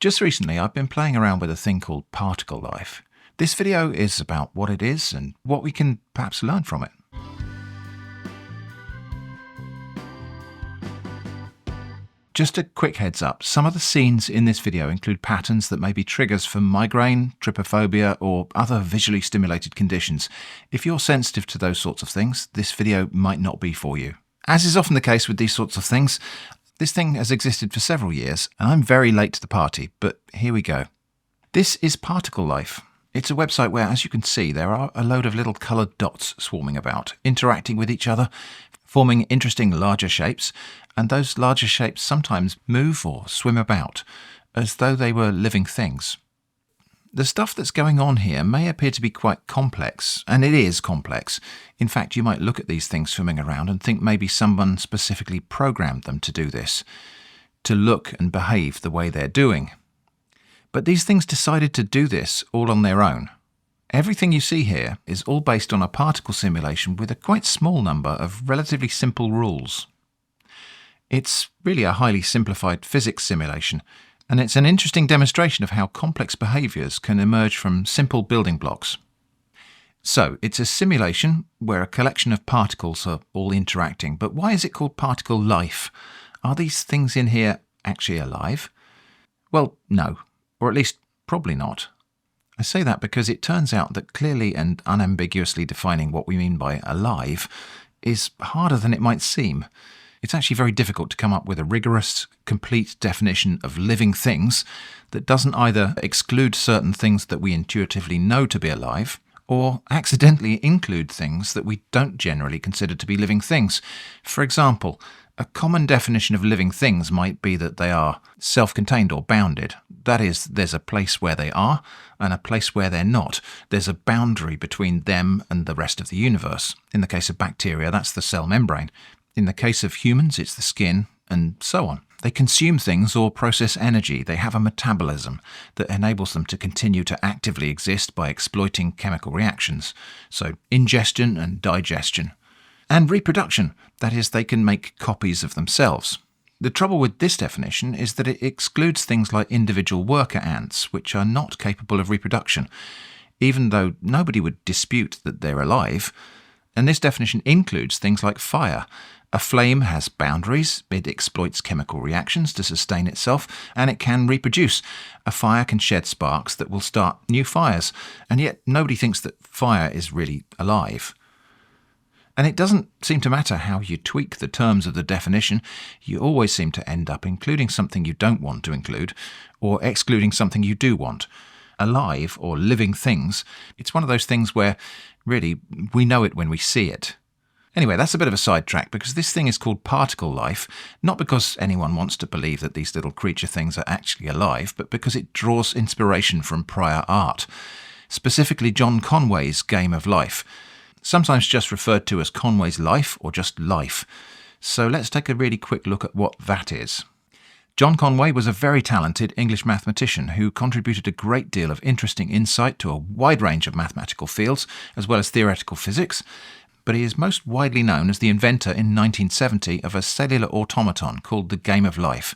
Just recently, I've been playing around with a thing called particle life. This video is about what it is and what we can perhaps learn from it. Just a quick heads up, some of the scenes in this video include patterns that may be triggers for migraine, trypophobia, or other visually stimulated conditions. If you're sensitive to those sorts of things, this video might not be for you. As is often the case with these sorts of things, this thing has existed for several years, and I'm very late to the party, but here we go. This is Particle Life. It's a website where, as you can see, there are a load of little coloured dots swarming about, interacting with each other, forming interesting larger shapes, and those larger shapes sometimes move or swim about, as though they were living things. The stuff that's going on here may appear to be quite complex, and it is complex. In fact, you might look at these things swimming around and think maybe someone specifically programmed them to do this, to look and behave the way they're doing. But these things decided to do this all on their own. Everything you see here is all based on a particle simulation with a quite small number of relatively simple rules. It's really a highly simplified physics simulation, and it's an interesting demonstration of how complex behaviours can emerge from simple building blocks. So, it's a simulation where a collection of particles are all interacting, but why is it called particle life? Are these things in here actually alive? Well, no, or at least probably not. I say that because it turns out that clearly and unambiguously defining what we mean by alive is harder than it might seem. It's actually very difficult to come up with a rigorous, complete definition of living things that doesn't either exclude certain things that we intuitively know to be alive, or accidentally include things that we don't generally consider to be living things. For example, a common definition of living things might be that they are self-contained or bounded. That is, there's a place where they are and a place where they're not. There's a boundary between them and the rest of the universe. In the case of bacteria, that's the cell membrane. In the case of humans, it's the skin, and so on. They consume things or process energy. They have a metabolism that enables them to continue to actively exist by exploiting chemical reactions. So ingestion and digestion. And reproduction, that is, they can make copies of themselves. The trouble with this definition is that it excludes things like individual worker ants, which are not capable of reproduction, even though nobody would dispute that they're alive. And this definition includes things like fire. A flame has boundaries, it exploits chemical reactions to sustain itself, and it can reproduce. A fire can shed sparks that will start new fires, and yet nobody thinks that fire is really alive. And it doesn't seem to matter how you tweak the terms of the definition, you always seem to end up including something you don't want to include, or excluding something you do want. Alive, or living things, it's one of those things where, really, we know it when we see it. Anyway, that's a bit of a sidetrack, because this thing is called particle life, not because anyone wants to believe that these little creature things are actually alive, but because it draws inspiration from prior art, specifically John Conway's Game of Life, sometimes just referred to as Conway's Life or just Life. So let's take a really quick look at what that is. John Conway was a very talented English mathematician who contributed a great deal of interesting insight to a wide range of mathematical fields, as well as theoretical physics, but he is most widely known as the inventor in 1970 of a cellular automaton called the Game of Life,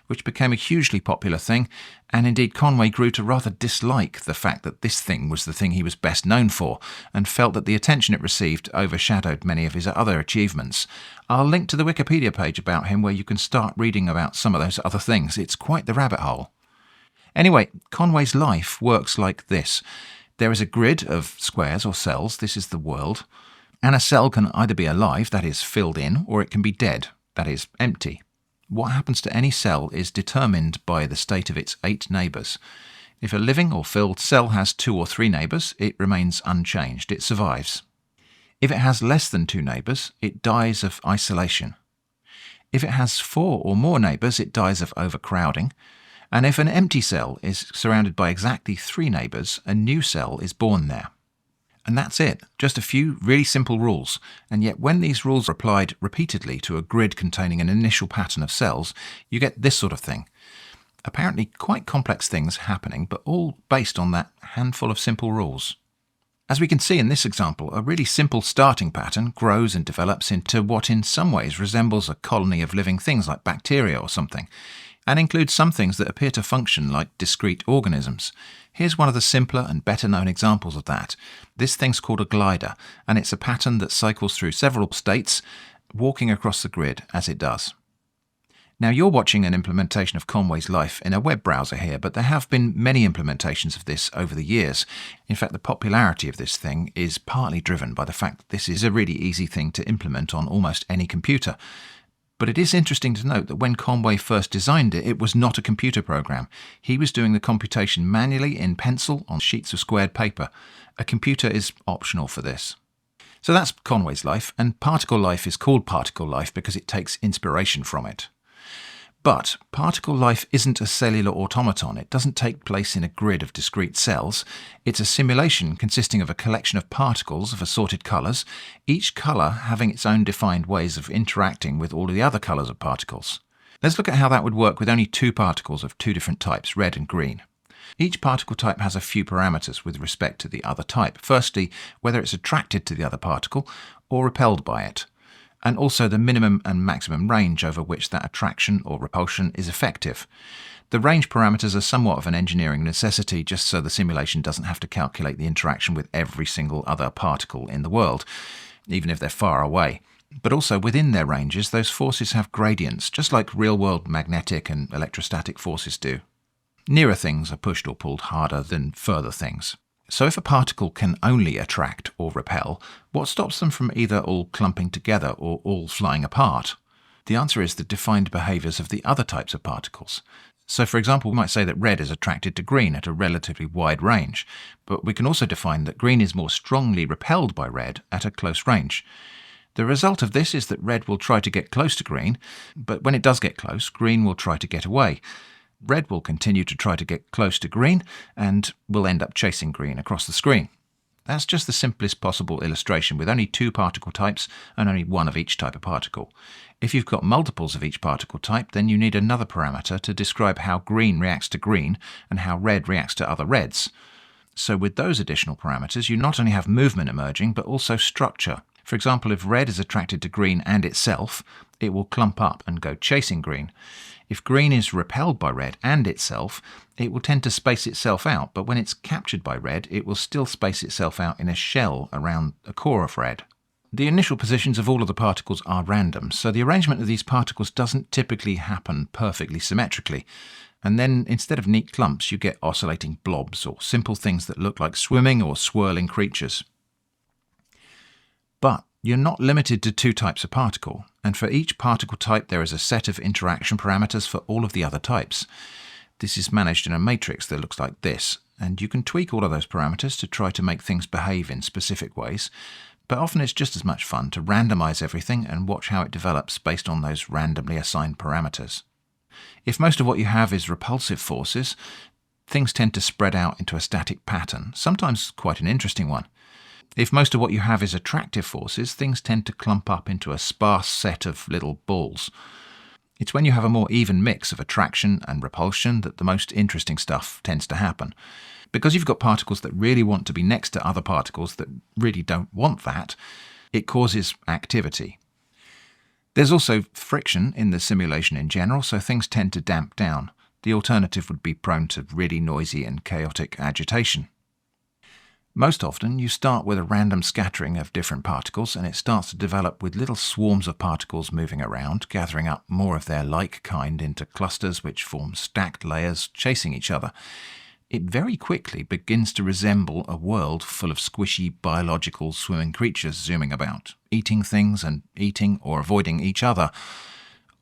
which became a hugely popular thing, and indeed Conway grew to rather dislike the fact that this thing was the thing he was best known for, and felt that the attention it received overshadowed many of his other achievements. I'll link to the Wikipedia page about him where you can start reading about some of those other things. It's quite the rabbit hole. Anyway, Conway's life works like this. There is a grid of squares or cells, this is the world, and a cell can either be alive, that is filled in, or it can be dead, that is empty. What happens to any cell is determined by the state of its 8 neighbours. If a living or filled cell has 2 or 3 neighbours, it remains unchanged, it survives. If it has less than 2 neighbours, it dies of isolation. If it has 4 or more neighbours, it dies of overcrowding. And if an empty cell is surrounded by exactly 3 neighbours, a new cell is born there. And that's it, just a few really simple rules. And yet when these rules are applied repeatedly to a grid containing an initial pattern of cells, you get this sort of thing. Apparently quite complex things happening, but all based on that handful of simple rules. As we can see in this example, a really simple starting pattern grows and develops into what in some ways resembles a colony of living things like bacteria or something. and includes some things that appear to function like discrete organisms. Here's one of the simpler and better known examples of that. This thing's called a glider, and it's a pattern that cycles through several states, walking across the grid as it does. Now you're watching an implementation of Conway's Life in a web browser here, but there have been many implementations of this over the years. In fact, the popularity of this thing is partly driven by the fact that this is a really easy thing to implement on almost any computer. But it is interesting to note that when Conway first designed it, it was not a computer program. He was doing the computation manually in pencil on sheets of squared paper. A computer is optional for this. So that's Conway's Life, and Particle Life is called Particle Life because it takes inspiration from it. But particle life isn't a cellular automaton. It doesn't take place in a grid of discrete cells. It's a simulation consisting of a collection of particles of assorted colours, each colour having its own defined ways of interacting with all of the other colours of particles. Let's look at how that would work with only two particles of two different types, red and green. Each particle type has a few parameters with respect to the other type. Firstly, whether it's attracted to the other particle or repelled by it, and also the minimum and maximum range over which that attraction or repulsion is effective. The range parameters are somewhat of an engineering necessity just so the simulation doesn't have to calculate the interaction with every single other particle in the world, even if they're far away. But also within their ranges, those forces have gradients, just like real-world magnetic and electrostatic forces do. Nearer things are pushed or pulled harder than further things. So if a particle can only attract or repel, what stops them from either all clumping together or all flying apart? The answer is the defined behaviours of the other types of particles. So for example, we might say that red is attracted to green at a relatively wide range, but we can also define that green is more strongly repelled by red at a close range. The result of this is that red will try to get close to green, but when it does get close, green will try to get away. Red will continue to try to get close to green and will end up chasing green across the screen. That's just the simplest possible illustration with only two particle types and only one of each type of particle. If you've got multiples of each particle type, then you need another parameter to describe how green reacts to green and how red reacts to other reds. So with those additional parameters, you not only have movement emerging, but also structure. For example, if red is attracted to green and itself, it will clump up and go chasing green. If green is repelled by red and itself, it will tend to space itself out, but when it's captured by red, it will still space itself out in a shell around a core of red. The initial positions of all of the particles are random, so the arrangement of these particles doesn't typically happen perfectly symmetrically. And then, instead of neat clumps, you get oscillating blobs or simple things that look like swimming or swirling creatures. But you're not limited to two types of particle, and for each particle type there is a set of interaction parameters for all of the other types. This is managed in a matrix that looks like this, and you can tweak all of those parameters to try to make things behave in specific ways, but often it's just as much fun to randomize everything and watch how it develops based on those randomly assigned parameters. If most of what you have is repulsive forces, things tend to spread out into a static pattern, sometimes quite an interesting one. If most of what you have is attractive forces, things tend to clump up into a sparse set of little balls. It's when you have a more even mix of attraction and repulsion that the most interesting stuff tends to happen. Because you've got particles that really want to be next to other particles that really don't want that, it causes activity. There's also friction in the simulation in general, so things tend to damp down. The alternative would be prone to really noisy and chaotic agitation. Most often, you start with a random scattering of different particles, and it starts to develop with little swarms of particles moving around, gathering up more of their like kind into clusters which form stacked layers chasing each other. It very quickly begins to resemble a world full of squishy biological swimming creatures zooming about, eating things and eating or avoiding each other.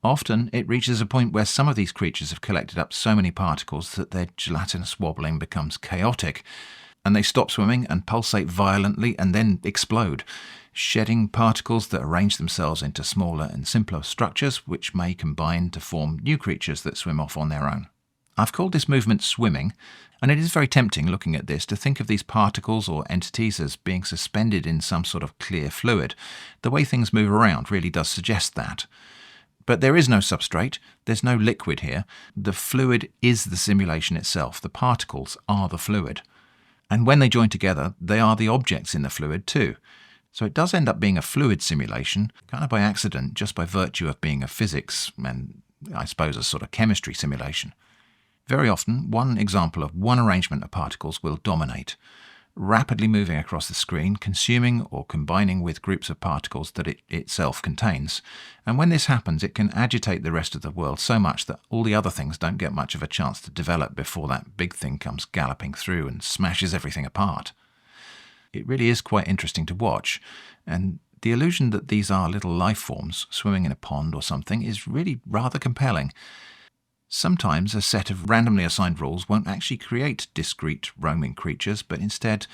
Often, it reaches a point where some of these creatures have collected up so many particles that their gelatinous wobbling becomes chaotic, and they stop swimming and pulsate violently and then explode, shedding particles that arrange themselves into smaller and simpler structures which may combine to form new creatures that swim off on their own. I've called this movement swimming, and it is very tempting looking at this to think of these particles or entities as being suspended in some sort of clear fluid. The way things move around really does suggest that. But there is no substrate, there's no liquid here. The fluid is the simulation itself, the particles are the fluid. And when they join together, they are the objects in the fluid too. So it does end up being a fluid simulation, kind of by accident, just by virtue of being a physics and I suppose a sort of chemistry simulation. Very often, one example of one arrangement of particles will dominate, rapidly moving across the screen, consuming or combining with groups of particles that it itself contains. And when this happens, it can agitate the rest of the world so much that all the other things don't get much of a chance to develop before that big thing comes galloping through and smashes everything apart. It really is quite interesting to watch, and the illusion that these are little life forms swimming in a pond or something is really rather compelling. Sometimes a set of randomly assigned rules won't actually create discrete roaming creatures, but instead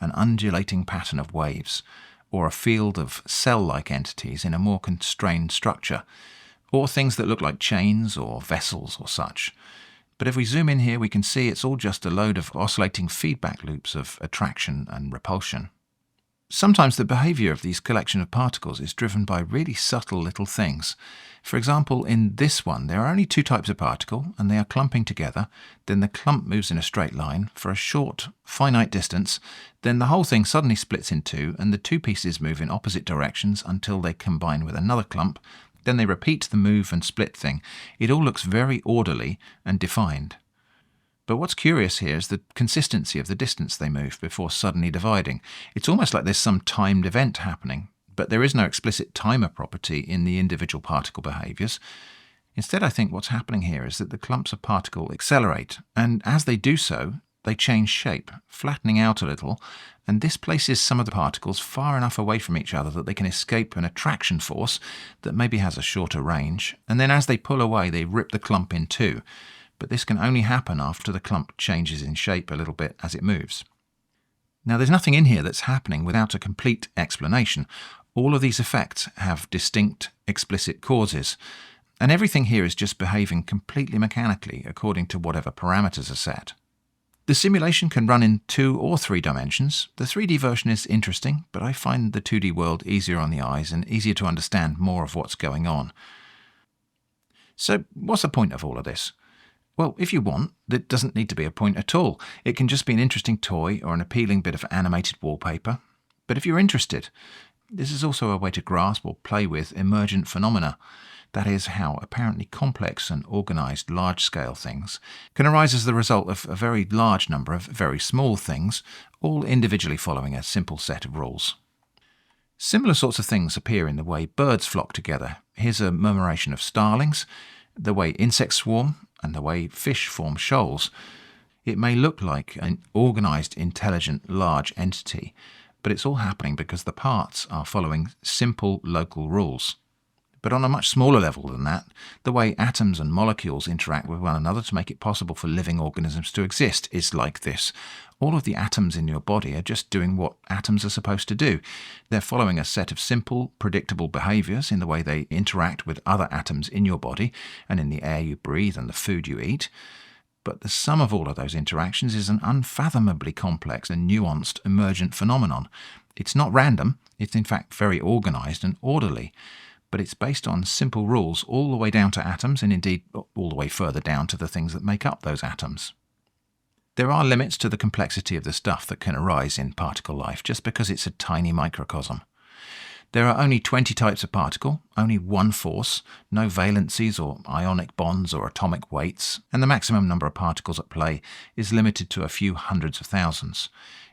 an undulating pattern of waves, or a field of cell-like entities in a more constrained structure, or things that look like chains or vessels or such. But if we zoom in here, we can see it's all just a load of oscillating feedback loops of attraction and repulsion. Sometimes the behaviour of these collection of particles is driven by really subtle little things. For example, in this one, there are only two types of particle, and they are clumping together. Then the clump moves in a straight line for a short, finite distance. Then the whole thing suddenly splits in two, and the two pieces move in opposite directions until they combine with another clump. Then they repeat the move and split thing. It all looks very orderly and defined. But what's curious here is the consistency of the distance they move before suddenly dividing. It's almost like there's some timed event happening, but there is no explicit timer property in the individual particle behaviours. Instead, I think what's happening here is that the clumps of particle accelerate, and as they do so, they change shape, flattening out a little, and this places some of the particles far enough away from each other that they can escape an attraction force that maybe has a shorter range, and then as they pull away, they rip the clump in two. But this can only happen after the clump changes in shape a little bit as it moves. Now, there's nothing in here that's happening without a complete explanation. All of these effects have distinct, explicit causes, and everything here is just behaving completely mechanically according to whatever parameters are set. The simulation can run in 2 or 3 dimensions. The 3D version is interesting, but I find the 2D world easier on the eyes and easier to understand more of what's going on. So, what's the point of all of this? Well, if you want, it doesn't need to be a point at all. It can just be an interesting toy or an appealing bit of animated wallpaper. But if you're interested, this is also a way to grasp or play with emergent phenomena. That is, how apparently complex and organised large-scale things can arise as the result of a very large number of very small things, all individually following a simple set of rules. Similar sorts of things appear in the way birds flock together. Here's a murmuration of starlings, the way insects swarm, and the way fish form shoals. It may look like an organised, intelligent, large entity, but it's all happening because the parts are following simple local rules. But on a much smaller level than that, the way atoms and molecules interact with one another to make it possible for living organisms to exist is like this. All of the atoms in your body are just doing what atoms are supposed to do. They're following a set of simple, predictable behaviours in the way they interact with other atoms in your body and in the air you breathe and the food you eat. But the sum of all of those interactions is an unfathomably complex and nuanced emergent phenomenon. It's not random, it's in fact very organised and orderly. But it's based on simple rules all the way down to atoms, and indeed all the way further down to the things that make up those atoms. There are limits to the complexity of the stuff that can arise in particle life just because it's a tiny microcosm. There are only 20 types of particle, only one force, no valencies or ionic bonds or atomic weights, and the maximum number of particles at play is limited to a few hundreds of thousands.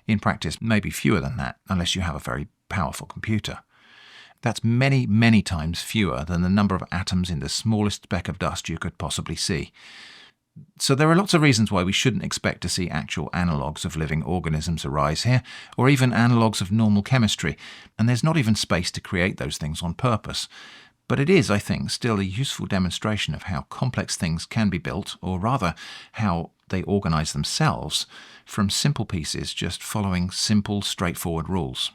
In practice, maybe fewer than that, unless you have a very powerful computer. That's many, many times fewer than the number of atoms in the smallest speck of dust you could possibly see. So there are lots of reasons why we shouldn't expect to see actual analogues of living organisms arise here, or even analogues of normal chemistry, and there's not even space to create those things on purpose. But it is, I think, still a useful demonstration of how complex things can be built, or rather, how they organise themselves from simple pieces just following simple, straightforward rules.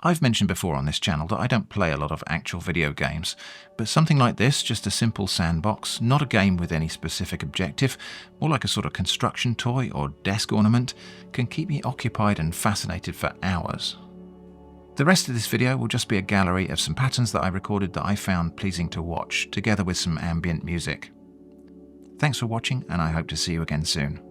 I've mentioned before on this channel that I don't play a lot of actual video games, but something like this, just a simple sandbox, not a game with any specific objective, more like a sort of construction toy or desk ornament, can keep me occupied and fascinated for hours. The rest of this video will just be a gallery of some patterns that I recorded that I found pleasing to watch, together with some ambient music. Thanks for watching, and I hope to see you again soon.